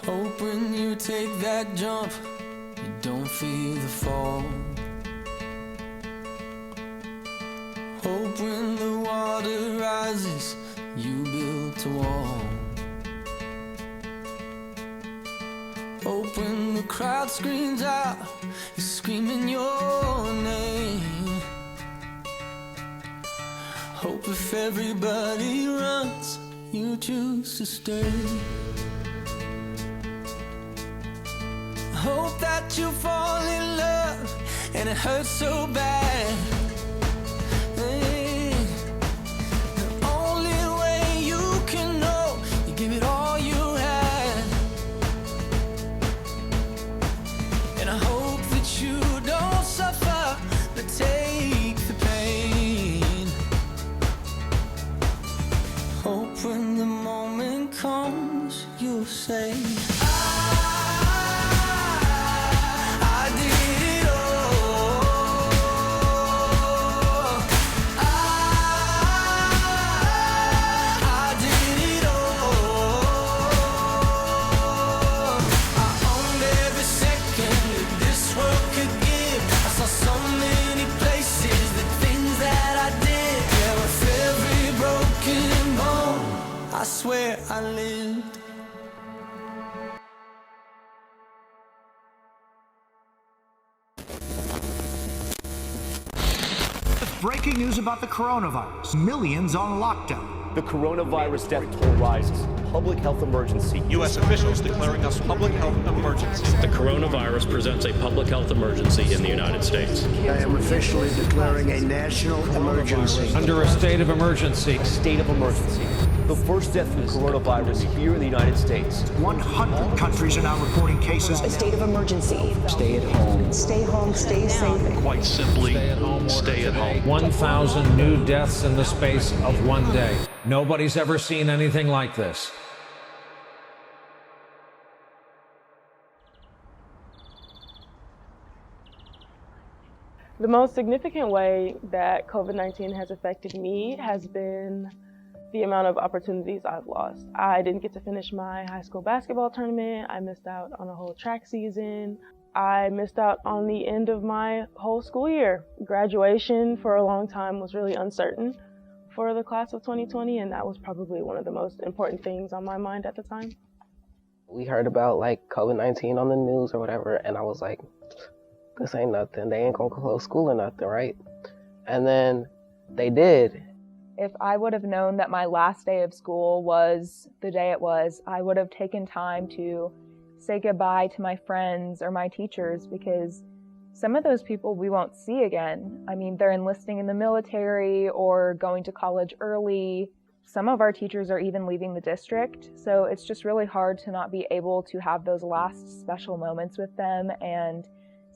Hope when you take that jump, you don't feel the fall. Hope when the water rises, you built a wall. Hope when the crowd screams out, you're screaming your name. Hope if everybody runs, you choose to stay. Hope that you fall in love and it hurts so bad. Hey, the only way you can know, you give it all you had. And I hope that you don't suffer, but take the pain. Hope when the moment comes, you'll say, I swear I lived. Breaking news about the coronavirus. Millions on lockdown. The coronavirus death toll rises. Public health emergency. U.S. officials declaring a public health emergency. The coronavirus presents a public health emergency in the United States. I am officially declaring a national emergency. Under a state of emergency. State of emergency. The first death from coronavirus here in the United States. 100 countries are now reporting cases. A state of emergency. Stay at home. Stay home, stay safe. Quite simply, stay at home. 1,000 new deaths in the space of one day. Nobody's ever seen anything like this. The most significant way that COVID-19 has affected me has been the amount of opportunities I've lost. I didn't get to finish my high school basketball tournament. I missed out on a whole track season. I missed out on the end of my whole school year. Graduation for a long time was really uncertain for the class of 2020, and that was probably one of the most important things on my mind at the time. We heard about like COVID-19 on the news or whatever, and I was like, this ain't nothing. They ain't gonna close school or nothing, right? And then they did. If I would have known that my last day of school was the day it was, I would have taken time to say goodbye to my friends or my teachers, because some of those people we won't see again. I mean, they're enlisting in the military or going to college early. Some of our teachers are even leaving the district. So it's just really hard to not be able to have those last special moments with them and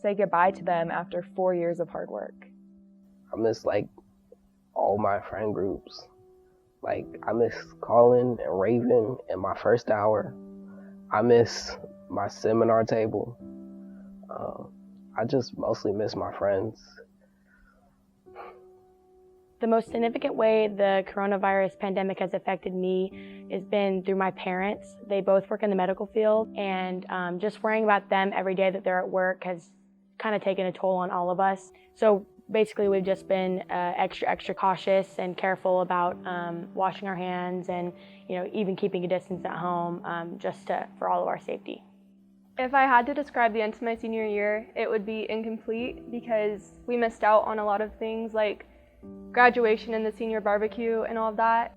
say goodbye to them after 4 years of hard work. I miss like all my friend groups. Like I miss Colin and Raven in my first hour. I miss my seminar table. I just mostly miss my friends. The most significant way the coronavirus pandemic has affected me has been through my parents. They both work in the medical field, and just worrying about them every day that they're at work has kind of taken a toll on all of us. So basically we've just been extra cautious and careful about washing our hands and even keeping a distance at home for all of our safety. If I had to describe the end of my senior year, it would be incomplete because we missed out on a lot of things like graduation and the senior barbecue and all of that.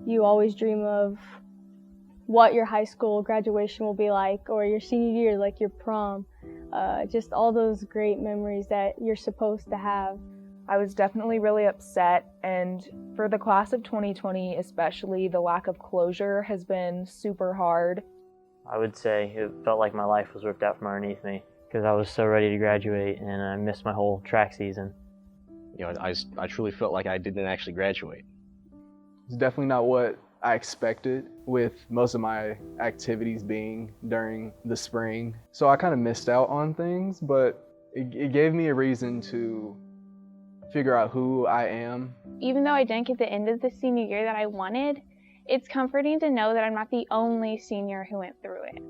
You always dream of what your high school graduation will be like, or your senior year, like your prom. Just all those great memories that you're supposed to have. I was definitely really upset, and for the class of 2020 especially, the lack of closure has been super hard. I would say it felt like my life was ripped out from underneath me because I was so ready to graduate and I missed my whole track season. I truly felt like I didn't actually graduate. It's definitely not what I expected, with most of my activities being during the spring. So I kind of missed out on things, but it gave me a reason to figure out who I am. Even though I didn't get the end of the senior year that I wanted, it's comforting to know that I'm not the only senior who went through it.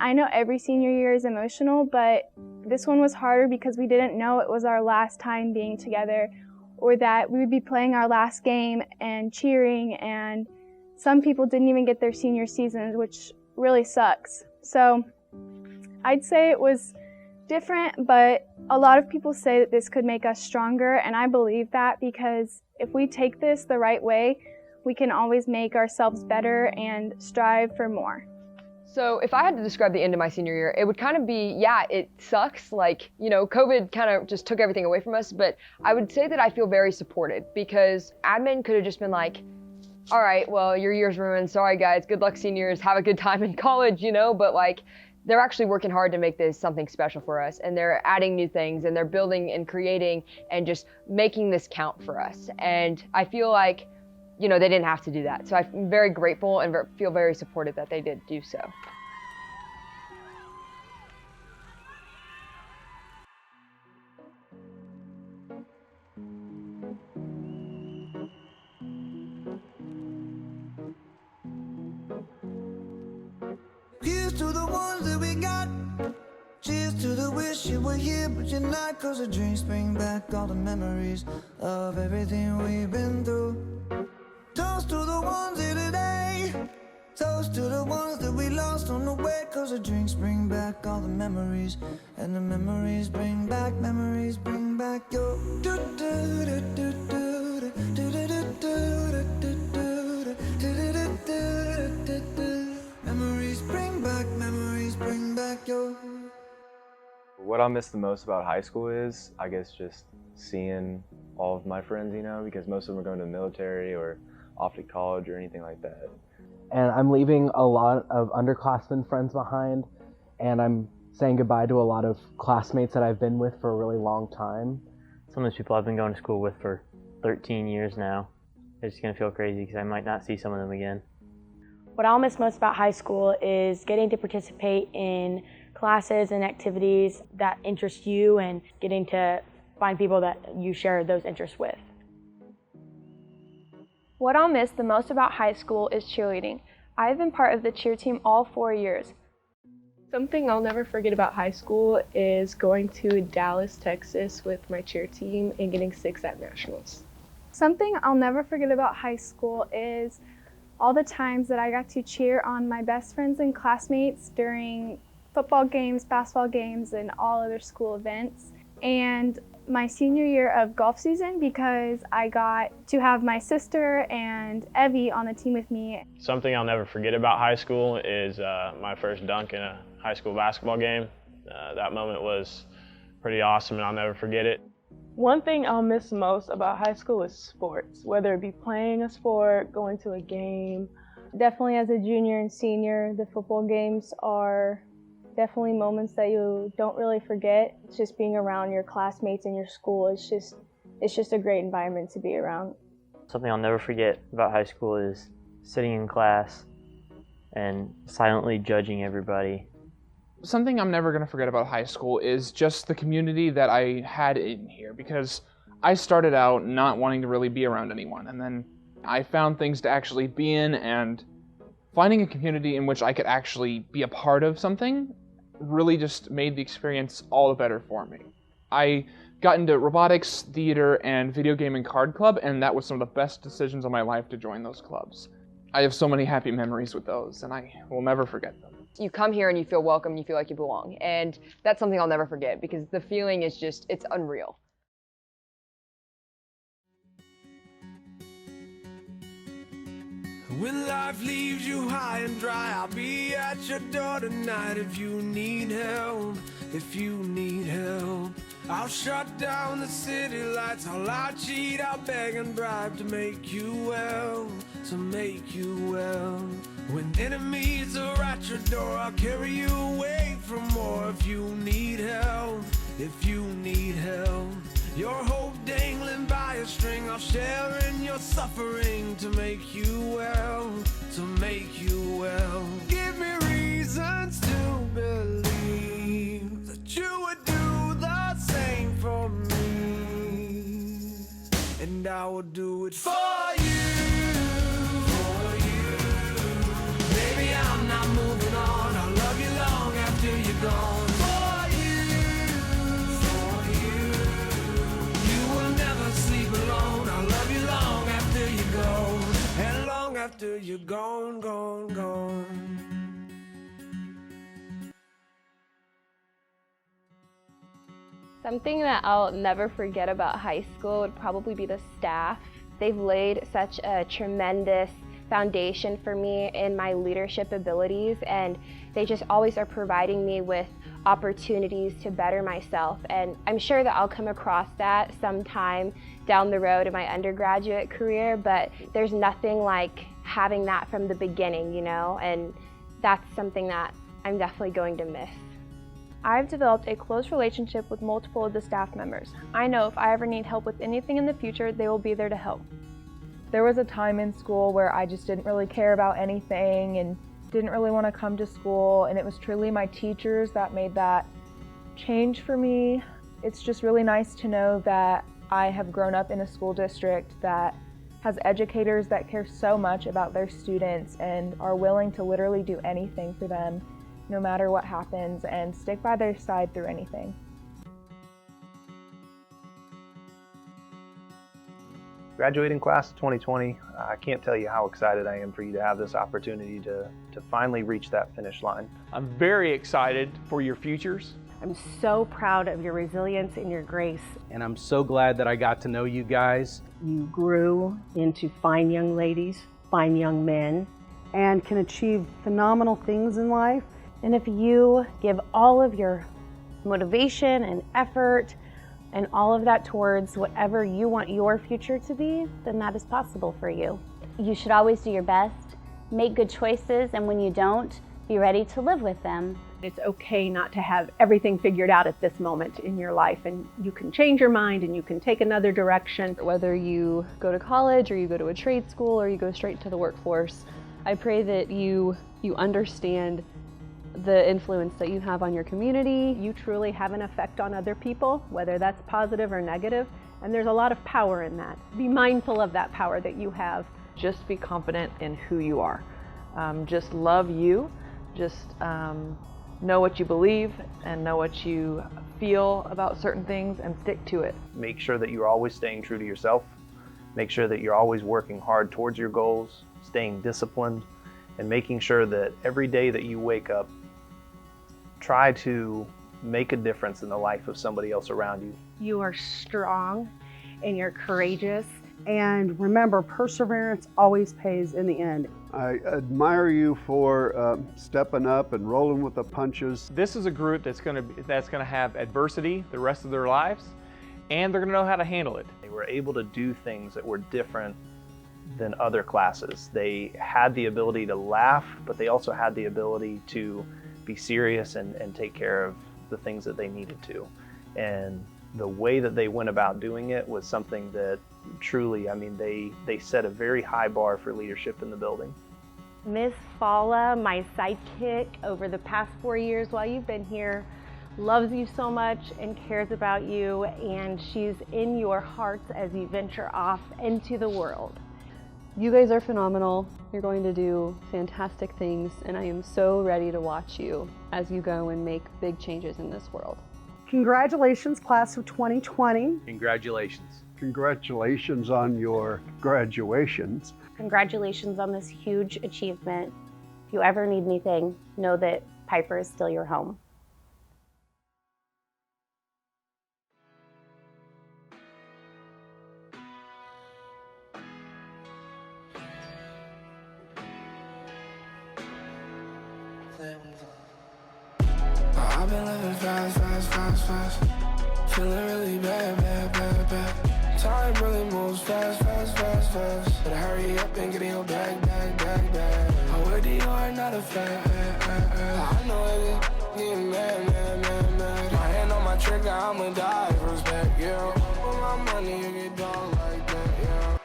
I know every senior year is emotional, but this one was harder because we didn't know it was our last time being together, or that we would be playing our last game and cheering, and some people didn't even get their senior seasons, which really sucks. So I'd say it was different, but a lot of people say that this could make us stronger, and I believe that, because if we take this the right way, we can always make ourselves better and strive for more. So if I had to describe the end of my senior year, it would kind of be, yeah, it sucks. Like, you know, COVID kind of just took everything away from us, but I would say that I feel very supported, because admin could have just been like, all right, well, your year's ruined. Sorry, guys. Good luck, seniors. Have a good time in college, you know? But, like, they're actually working hard to make this something special for us, and they're adding new things, and they're building and creating and just making this count for us. And I feel like, you know, they didn't have to do that. So I'm very grateful and feel very supported that they did do so. Here's to the ones that we got. Cheers to the wish you were here, but you're not. 'Cause the drinks bring back all the memories of everything we've been through. Toast to the ones here today. Toast to the ones that we lost on the way. 'Cause the drinks bring back all the memories, and the memories bring back your memories bring back your. What I miss the most about high school is, I guess, just seeing all of my friends, you know, because most of them are going to the military or off to college or anything like that. And I'm leaving a lot of underclassmen friends behind, and I'm saying goodbye to a lot of classmates that I've been with for a really long time. Some of those people I've been going to school with for 13 years now. It's just going to feel crazy because I might not see some of them again. What I'll miss most about high school is getting to participate in classes and activities that interest you, and getting to find people that you share those interests with. What I'll miss the most about high school is cheerleading. I've been part of the cheer team all 4 years. Something I'll never forget about high school is going to Dallas, Texas with my cheer team and getting 6th at nationals. Something I'll never forget about high school is all the times that I got to cheer on my best friends and classmates during football games, basketball games, and all other school events. And my senior year of golf season, because I got to have my sister and Evie on the team with me. Something I'll never forget about high school is my first dunk in a high school basketball game. That moment was pretty awesome, and I'll never forget it. One thing I'll miss most about high school is sports, whether it be playing a sport, going to a game. Definitely as a junior and senior, the football games are definitely moments that you don't really forget. It's just being around your classmates in your school. It's just a great environment to be around. Something I'll never forget about high school is sitting in class and silently judging everybody. Something I'm never going to forget about high school is just the community that I had in here, because I started out not wanting to really be around anyone, and then I found things to actually be in, and finding a community in which I could actually be a part of something really just made the experience all the better for me. I got into robotics, theater, and video game and card club, and that was some of the best decisions of my life to join those clubs. I have so many happy memories with those, and I will never forget them. You come here and you feel welcome, you feel like you belong, and that's something I'll never forget, because the feeling is just, it's unreal. When life leaves you high and dry, I'll be at your door tonight if you need help, if you need help. I'll shut down the city lights, I'll cheat, I'll beg and bribe to make you well, to make you well. When enemies are at your door, I'll carry you away from more if you need help, if you need help. Your hope dangling by a string, I'll share in your suffering to make you well, to make you well. Give me reasons to believe that you would do the same for me, and I will do it for you, for you. Baby, I'm not moving on, I'll love you long after you're gone, gone, gone. Something that I'll never forget about high school would probably be the staff. They've laid such a tremendous foundation for me in my leadership abilities, and they just always are providing me with opportunities to better myself. And I'm sure that I'll come across that sometime down the road in my undergraduate career, but there's nothing like having that from the beginning, you know, and that's something that I'm definitely going to miss. I've developed a close relationship with multiple of the staff members. I know if I ever need help with anything in the future, they will be there to help. There was a time in school where I just didn't really care about anything and didn't really want to come to school, and it was truly my teachers that made that change for me. It's just really nice to know that I have grown up in a school district that has educators that care so much about their students and are willing to literally do anything for them, no matter what happens, and stick by their side through anything. Graduating class of 2020, I can't tell you how excited I am for you to have this opportunity to finally reach that finish line. I'm very excited for your futures. I'm so proud of your resilience and your grace. And I'm so glad that I got to know you guys. You grew into fine young ladies, fine young men, and can achieve phenomenal things in life. And if you give all of your motivation and effort and all of that towards whatever you want your future to be, then that is possible for you. You should always do your best, make good choices, and when you don't, be ready to live with them. It's okay not to have everything figured out at this moment in your life, and you can change your mind and you can take another direction. Whether you go to college or you go to a trade school or you go straight to the workforce, I pray that you understand the influence that you have on your community. You truly have an effect on other people, whether that's positive or negative, and there's a lot of power in that. Be mindful of that power that you have. Just be confident in who you are. Just love you. Just know what you believe and know what you feel about certain things and stick to it. Make sure that you're always staying true to yourself. Make sure that you're always working hard towards your goals, staying disciplined, and making sure that every day that you wake up, try to make a difference in the life of somebody else around you. You are strong and you're courageous. And remember, perseverance always pays in the end. I admire you for stepping up and rolling with the punches. This is a group that's going to have adversity the rest of their lives, and they're going to know how to handle it. They were able to do things that were different than other classes. They had the ability to laugh, but they also had the ability to be serious and take care of the things that they needed to. And the way that they went about doing it was something that truly, I mean, they set a very high bar for leadership in the building. Miss Fala, my sidekick over the past 4 years while you've been here, loves you so much and cares about you, and she's in your hearts as you venture off into the world. You guys are phenomenal. You're going to do fantastic things, and I am so ready to watch you as you go and make big changes in this world. Congratulations, class of 2020. Congratulations. Congratulations on your graduations. Congratulations on this huge achievement. If you ever need anything, know that Piper is still your home. I've been living fast. Feeling really bad. Time really moves fast. Better hurry up and get in your bag. I wear Dior, not a fan. I know it's getting mad. My hand on my trigger, I'ma die. Respect, yeah. For my money, you get done like that, yeah.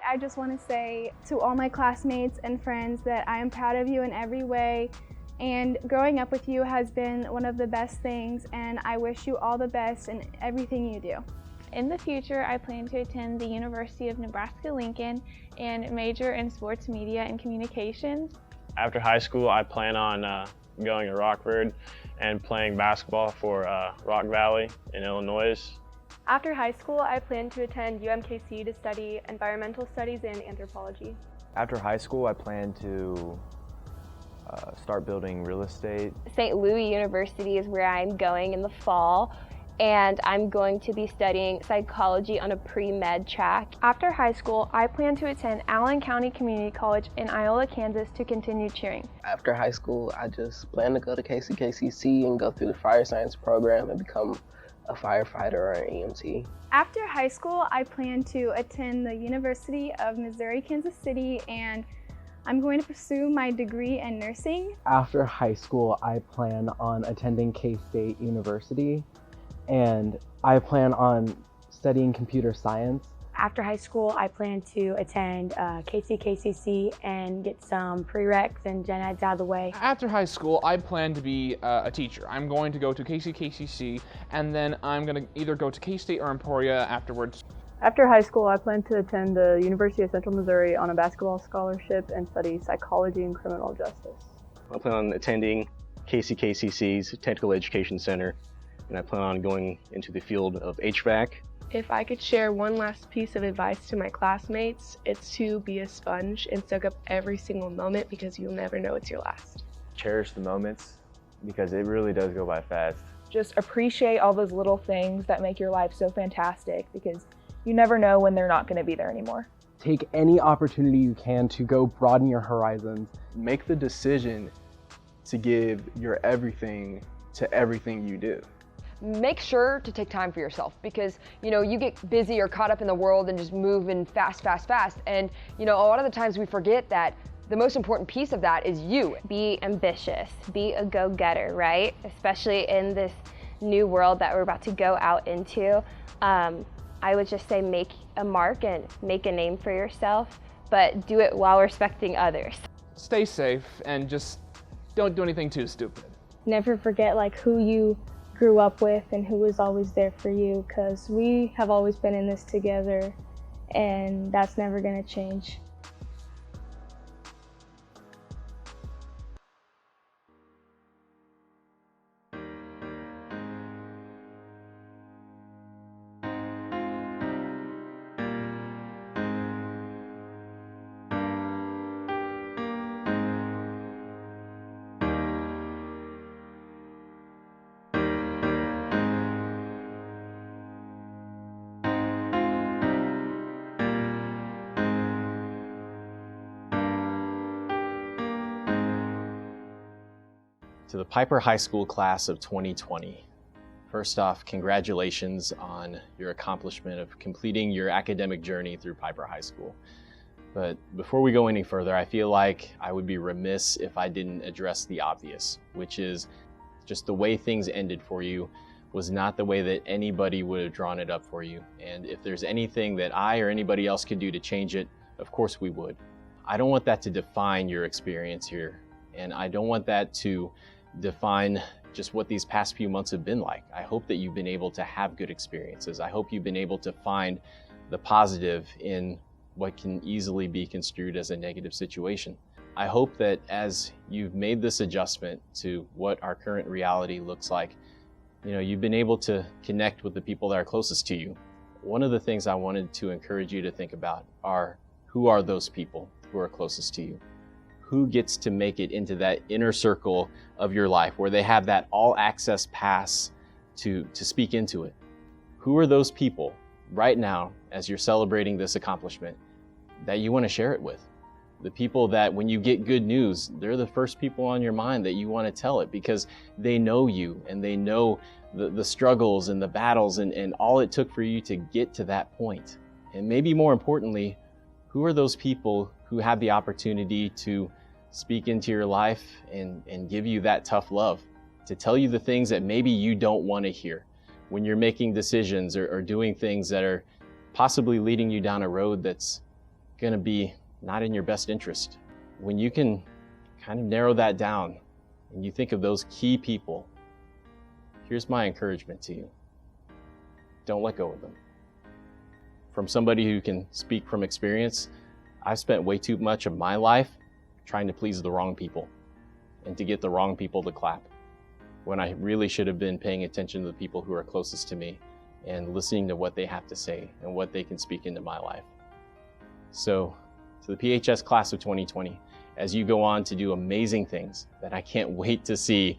I just want to say to all my classmates and friends that I am proud of you in every way. And growing up with you has been one of the best things, and I wish you all the best in everything you do. In the future, I plan to attend the University of Nebraska-Lincoln and major in sports media and communications. After high school, I plan on going to Rockford and playing basketball for Rock Valley in Illinois. After high school, I plan to attend UMKC to study environmental studies and anthropology. After high school, I plan to start building real estate. St. Louis University is where I'm going in the fall, and I'm going to be studying psychology on a pre-med track. After high school, I plan to attend Allen County Community College in Iola, Kansas to continue cheering. After high school, I just plan to go to KCKCC and go through the fire science program and become a firefighter or an EMT. After high school, I plan to attend the University of Missouri, Kansas City, and I'm going to pursue my degree in nursing. After high school, I plan on attending K-State University, and I plan on studying computer science. After high school, I plan to attend KCKCC and get some prereqs and gen eds out of the way. After high school, I plan to be a teacher. I'm going to go to KCKCC, and then I'm going to either go to K-State or Emporia afterwards. After high school, I plan to attend the University of Central Missouri on a basketball scholarship and study psychology and criminal justice. I plan on attending KCKCC's Technical Education Center, and I plan on going into the field of HVAC. If I could share one last piece of advice to my classmates, it's to be a sponge and soak up every single moment because you'll never know it's your last. Cherish the moments because it really does go by fast. Just appreciate all those little things that make your life so fantastic because you never know when they're not going to be there anymore. Take any opportunity you can to go broaden your horizons. Make the decision to give your everything to everything you do. Make sure to take time for yourself because, you get busy or caught up in the world and just moving fast. And, a lot of the times we forget that the most important piece of that is you. Be ambitious, be a go-getter, right? Especially in this new world that we're about to go out into. I would just say make a mark and make a name for yourself, but do it while respecting others. Stay safe and just don't do anything too stupid. Never forget who you grew up with and who was always there for you, because we have always been in this together and that's never going to change. To the Piper High School class of 2020. First off, congratulations on your accomplishment of completing your academic journey through Piper High School. But before we go any further, I feel like I would be remiss if I didn't address the obvious, which is just the way things ended for you was not the way that anybody would have drawn it up for you. And if there's anything that I or anybody else could do to change it, of course we would. I don't want that to define your experience here. And I don't want that to define just what these past few months have been like. I hope that you've been able to have good experiences. I hope you've been able to find the positive in what can easily be construed as a negative situation. I hope that as you've made this adjustment to what our current reality looks like, you've been able to connect with the people that are closest to you. One of the things I wanted to encourage you to think about are, who are those people who are closest to you? Who gets to make it into that inner circle of your life where they have that all access pass to speak into it? Who are those people right now, as you're celebrating this accomplishment, that you want to share it with? The people that when you get good news, they're the first people on your mind that you want to tell it because they know you and they know the struggles and the battles and all it took for you to get to that point. And maybe more importantly, who are those people who have the opportunity to speak into your life and give you that tough love, to tell you the things that maybe you don't want to hear when you're making decisions or doing things that are possibly leading you down a road that's going to be not in your best interest. When you can kind of narrow that down and you think of those key people, here's my encouragement to you. Don't let go of them. From somebody who can speak from experience, I've spent way too much of my life trying to please the wrong people and to get the wrong people to clap, when I really should have been paying attention to the people who are closest to me and listening to what they have to say and what they can speak into my life. So To the PHS class of 2020, as you go on to do amazing things that I can't wait to see,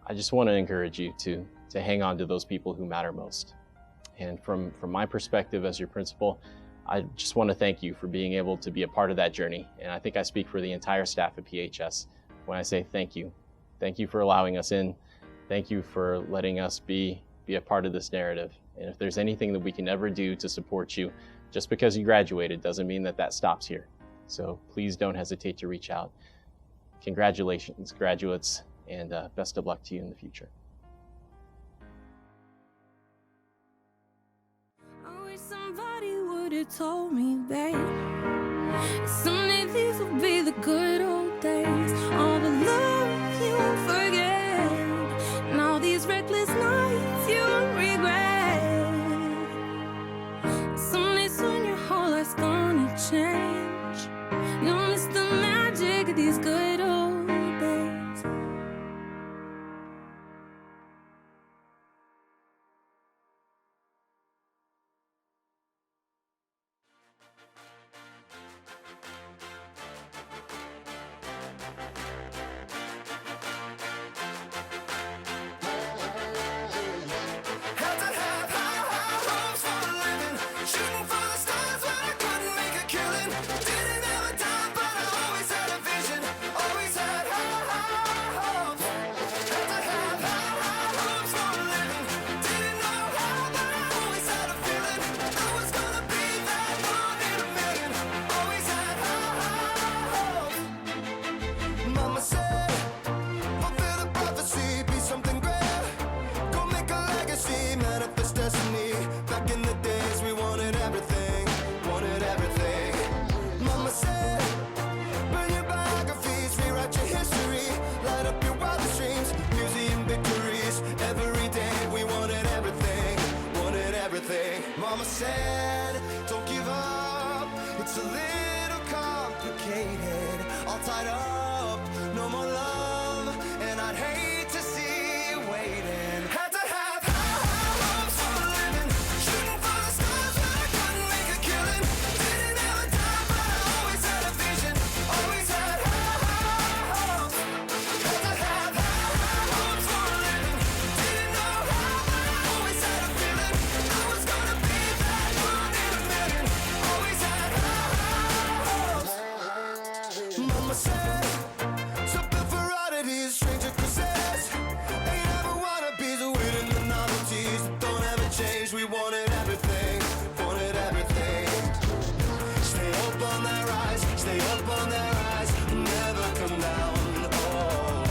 I just want to encourage you to hang on to those people who matter most. And from my perspective as your principal, I just want to thank you for being able to be a part of that journey. And I think I speak for the entire staff at PHS when I say thank you. Thank you for allowing us in. Thank you for letting us be a part of this narrative. And if there's anything that we can ever do to support you, just because you graduated doesn't mean that stops here. So please don't hesitate to reach out. Congratulations, graduates, and best of luck to you in the future. I wish somebody would have told me, babe, someday these will be the good old days. All the love you won't forget, and all these reckless nights you won't regret. Someday soon your whole life's gonna change. You'll miss the magic of these good old days. Had to have high hopes for a living, shooting for the stars when I couldn't make a killing. Didn't have a dime, but I always had a vision, always had high hopes. Had to have high hopes for a living, didn't know how, but I always had a feeling I was gonna be that one in a million. Always had high hopes. Mama said, fulfill the prophecy, be something great. Go make a legacy, manifest destiny. Back in the days we wanted everything, wanted everything. Mama said, burn your biographies, rewrite your history, light up your wildest dreams, museum victories. Every day we wanted everything, wanted everything. Mama said, don't give up, it's a little complicated, all tied up, no more love, and I'd hate to see you waiting. Had to have high hopes for a living, shooting for the stars when I couldn't make a killing. Didn't have a dime, but I always had a vision, always had high hopes. Had to have high hopes for a living, didn't know how, but I always had a feeling I was gonna be that one in a million. Always had high hopes. Mama said, something for oddities, stranger cruises. Ain't ever wannabes, waiting the novelties that don't ever change. We wanted everything, wanted everything. Stay up on that rise, stay up on that rise, never come down. Oh,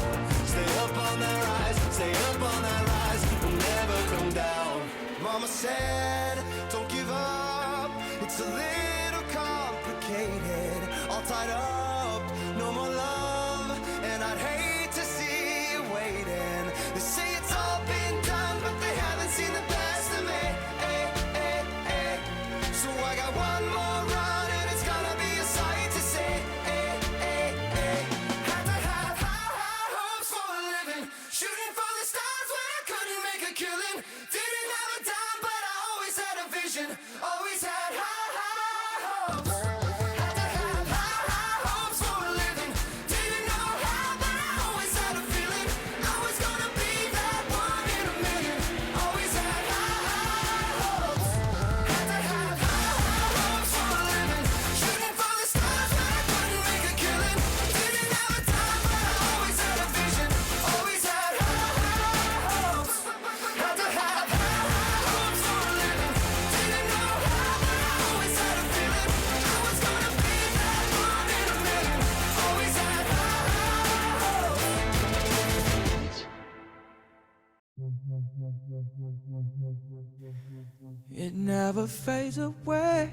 stay up on that rise, stay up on that rise, never come down. Mama said, don't give up, it's a little complicated, all tied up, no more love, and I'd hate to see you waiting. They say it's all been done, but they haven't seen the best of me. So I got one more run, and it's gonna be a sight to see. Had to have high hopes for a living, shooting for the stars when I couldn't make a killing. Didn't have a dime, but I always had a vision, always had high hopes. Had to have high hopes for a living, didn't know how, but I always had a feeling I was gonna be that one in a million. Always had high hopes. Had to have high hopes for a living, shooting for the stars when I couldn't make a killing. Didn't have a dime, but I always had a vision, always had high hopes. Had to have high hopes for a living, didn't know how, but I always had a feeling I was gonna be that one in a million. Always had high hopes. It never fades away,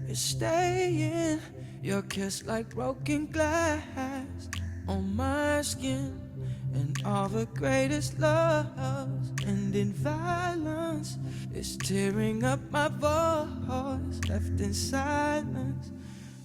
it's staying. Your kiss like broken glass on my skin. And all the greatest loves end in violence. It's tearing up my voice, left in silence.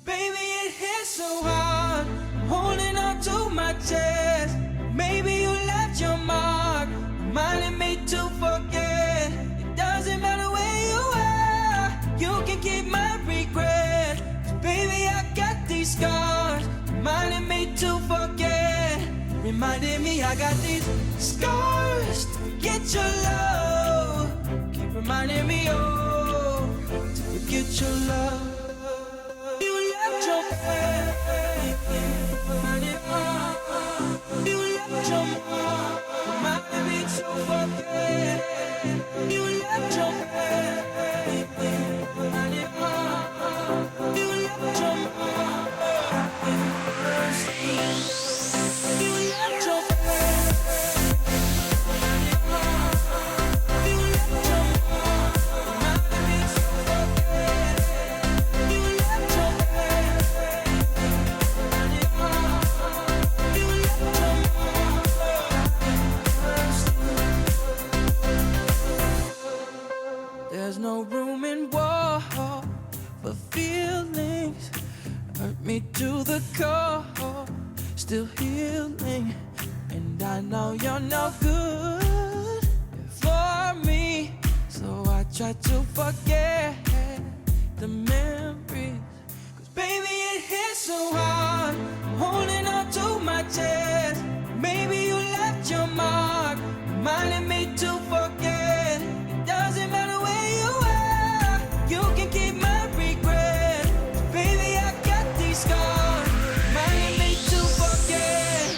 Baby, it hits so hard, I'm holding on to my chest. Maybe you left your mark, reminding me to forget. It doesn't matter where you are, you can keep my regret. 'Cause baby, I reminding me I got these scars to forget your love. Keep reminding me, oh, to forget your love. You left your baby, you left your mom, reminding me to forget. You left your baby, you left your mom. There's no room in war for feelings. Hurt me to the core, still healing. And I know you're no good for me, so I try to forget the memories. Cause baby it hits so hard, I'm holding on to my chest. Maybe you left your mark, reminding me to forget. It doesn't matter where you are, you can keep my regret. Baby I got these scars, reminding me to forget.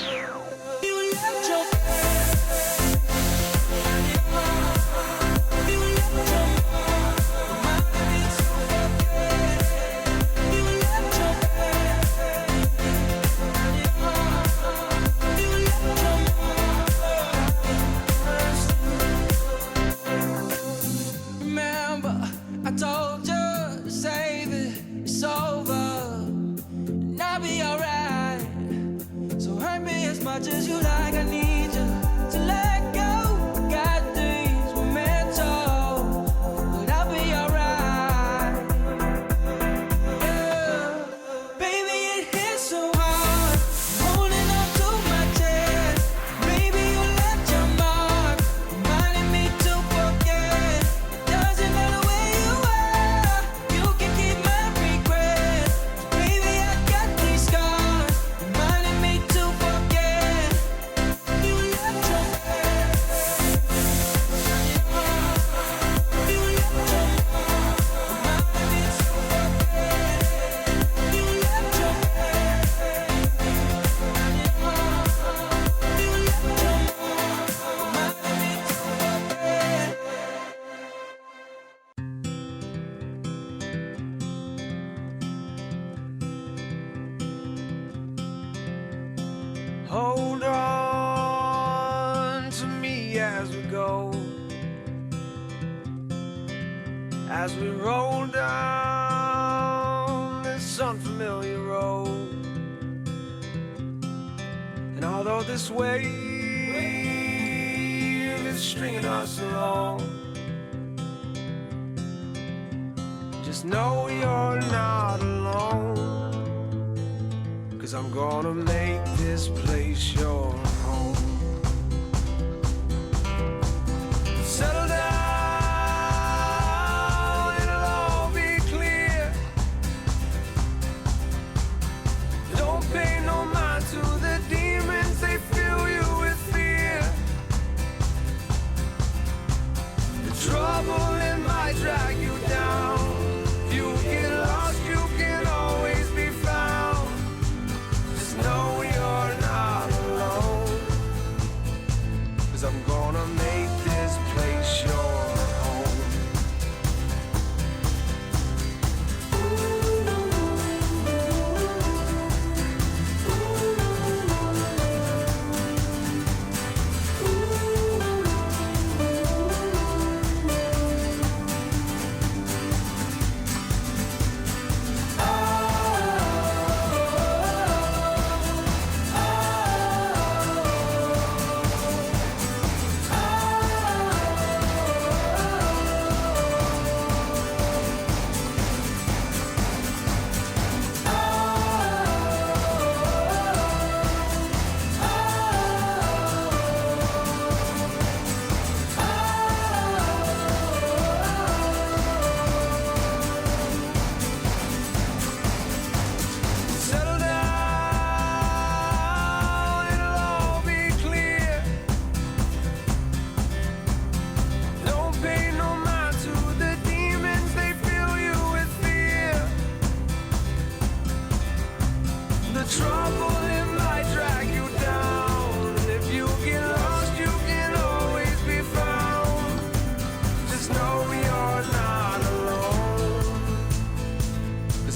You left your you left your mark, reminding me to forget. You left your you left your mark. Remember, I told you to save it, it's over, and I'll be alright. So hurt me as much as you like, I need you to let go. Got things we're meant to, but I'll be alright. Yeah. Baby, it hits so hard, holding on to my chest. Maybe you left your mark, reminding me to forget. Doesn't matter where you are, you can keep my regret. Baby, I got these scars, reminding me to forget. You left your you left your reminding me to forget. You left your you left your reminding me to forget. Hold on to me as we go, as we roll down this unfamiliar road. And although this wave is stringing us along, just know you're not alone. 'Cause I'm gonna make this place your home. Settle down, it'll all be clear. Don't pay no mind to the demons, they fill you with fear. The trouble, it might drag you down. If you get lost, you can always be found. Just know you're not alone.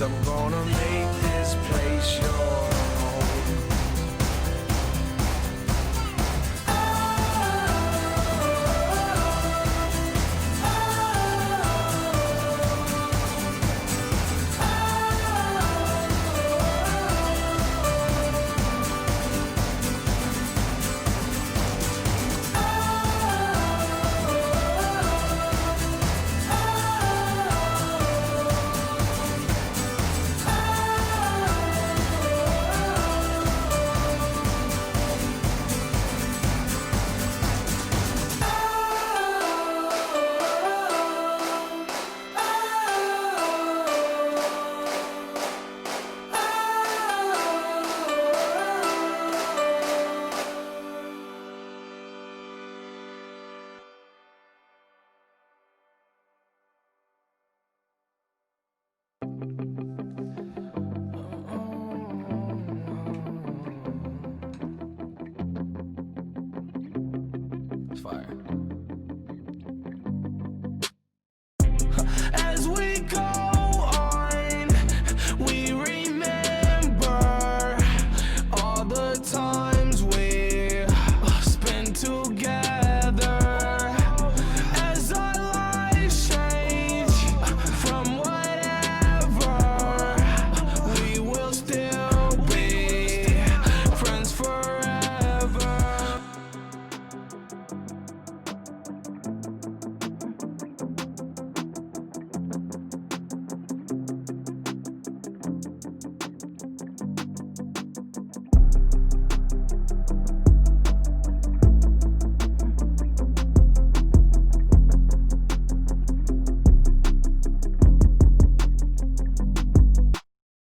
'cause I'm gonna make this place yours.